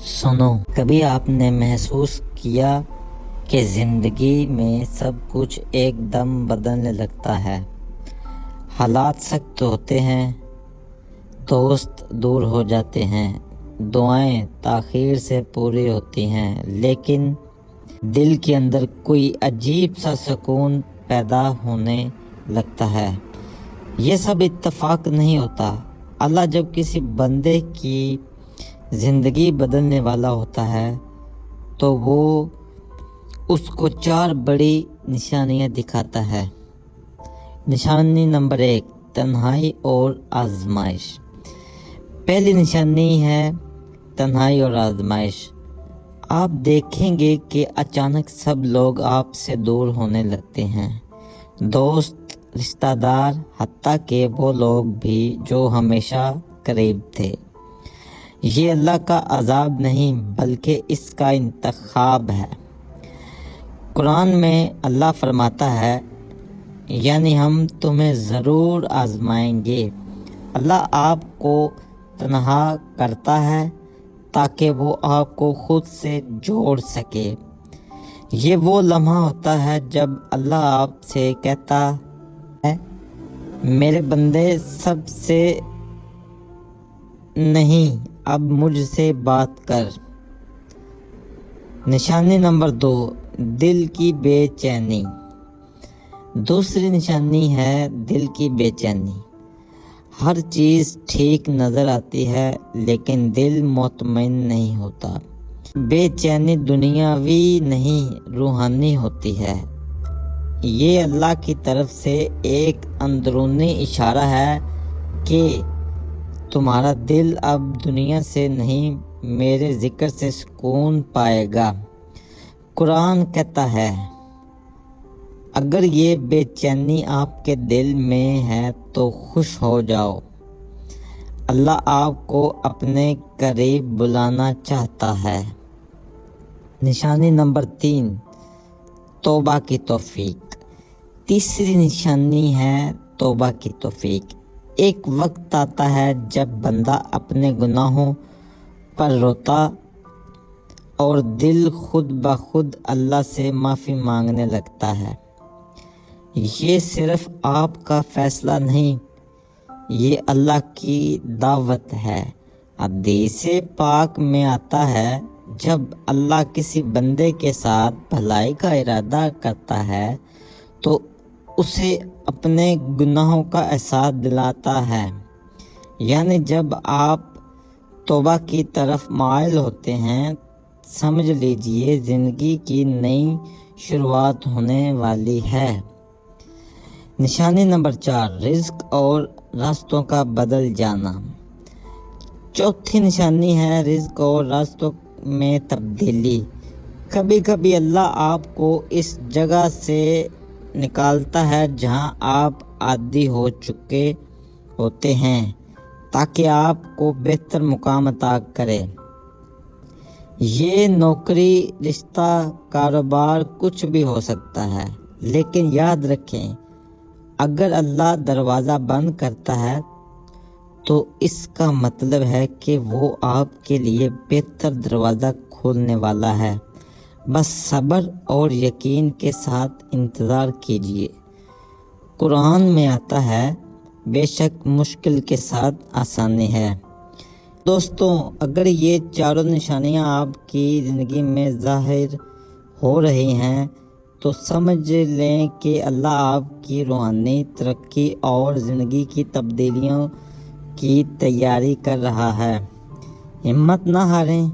سنو، کبھی آپ نے محسوس کیا کہ زندگی میں سب کچھ ایک دم بدلنے لگتا ہے؟ حالات سخت ہوتے ہیں، دوست دور ہو جاتے ہیں، دعائیں تاخیر سے پوری ہوتی ہیں، لیکن دل کے اندر کوئی عجیب سا سکون پیدا ہونے لگتا ہے۔ یہ سب اتفاق نہیں ہوتا۔ اللہ جب کسی بندے کی زندگی بدلنے والا ہوتا ہے تو وہ اس کو 4 بڑی نشانیاں دکھاتا ہے۔ نشانی نمبر 1، تنہائی اور آزمائش۔ پہلی نشانی ہے تنہائی اور آزمائش۔ آپ دیکھیں گے کہ اچانک سب لوگ آپ سے دور ہونے لگتے ہیں، دوست، رشتہ دار، حتیٰ کہ وہ لوگ بھی جو ہمیشہ قریب تھے۔ یہ اللہ کا عذاب نہیں بلکہ اس کا انتخاب ہے۔ قرآن میں اللہ فرماتا ہے، یعنی ہم تمہیں ضرور آزمائیں گے۔ اللہ آپ کو تنہا کرتا ہے تاکہ وہ آپ کو خود سے جوڑ سکے۔ یہ وہ لمحہ ہوتا ہے جب اللہ آپ سے کہتا ہے، میرے بندے سب سے نہیں، اب مجھ سے بات کر۔ نشانی نمبر 2، دل کی بے چینی۔ دوسری نشانی ہے دل کی بے چینی۔ ہر چیز ٹھیک نظر آتی ہے لیکن دل مطمئن نہیں ہوتا۔ بے چینی دنیاوی نہیں، روحانی ہوتی ہے۔ یہ اللہ کی طرف سے ایک اندرونی اشارہ ہے کہ تمہارا دل اب دنیا سے نہیں، میرے ذکر سے سکون پائے گا۔ قرآن کہتا ہے، اگر یہ بے چینی آپ کے دل میں ہے تو خوش ہو جاؤ، اللہ آپ کو اپنے قریب بلانا چاہتا ہے۔ نشانی نمبر 3، توبہ کی توفیق۔ تیسری نشانی ہے توبہ کی توفیق۔ ایک وقت آتا ہے جب بندہ اپنے گناہوں پر روتا اور دل خود بخود اللہ سے معافی مانگنے لگتا ہے۔ یہ صرف آپ کا فیصلہ نہیں، یہ اللہ کی دعوت ہے۔ حدیث پاک میں آتا ہے، جب اللہ کسی بندے کے ساتھ بھلائی کا ارادہ کرتا ہے تو اسے اپنے گناہوں کا احساس دلاتا ہے۔ یعنی جب آپ توبہ کی طرف مائل ہوتے ہیں، سمجھ لیجئے زندگی کی نئی شروعات ہونے والی ہے۔ نشانی نمبر 4، رزق اور راستوں کا بدل جانا۔ چوتھی نشانی ہے رزق اور راستوں میں تبدیلی۔ کبھی کبھی اللہ آپ کو اس جگہ سے نکالتا ہے جہاں آپ عادی ہو چکے ہوتے ہیں تاکہ آپ کو بہتر مقام عطا کرے۔ یہ نوکری، رشتہ، کاروبار کچھ بھی ہو سکتا ہے، لیکن یاد رکھیں، اگر اللہ دروازہ بند کرتا ہے تو اس کا مطلب ہے کہ وہ آپ کے لیے بہتر دروازہ کھولنے والا ہے۔ بس صبر اور یقین کے ساتھ انتظار کیجیے۔ قرآن میں آتا ہے، بے شک مشکل کے ساتھ آسانی ہے۔ دوستوں، اگر یہ 4 نشانیاں آپ کی زندگی میں ظاہر ہو رہی ہیں تو سمجھ لیں کہ اللہ آپ کی روحانی ترقی اور زندگی کی تبدیلیوں کی تیاری کر رہا ہے۔ ہمت نہ ہاریں،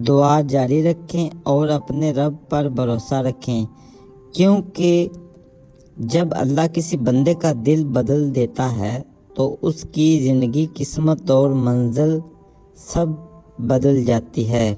دعا جاری رکھیں اور اپنے رب پر بھروسہ رکھیں، کیونکہ جب اللہ کسی بندے کا دل بدل دیتا ہے تو اس کی زندگی، قسمت اور منزل سب بدل جاتی ہے۔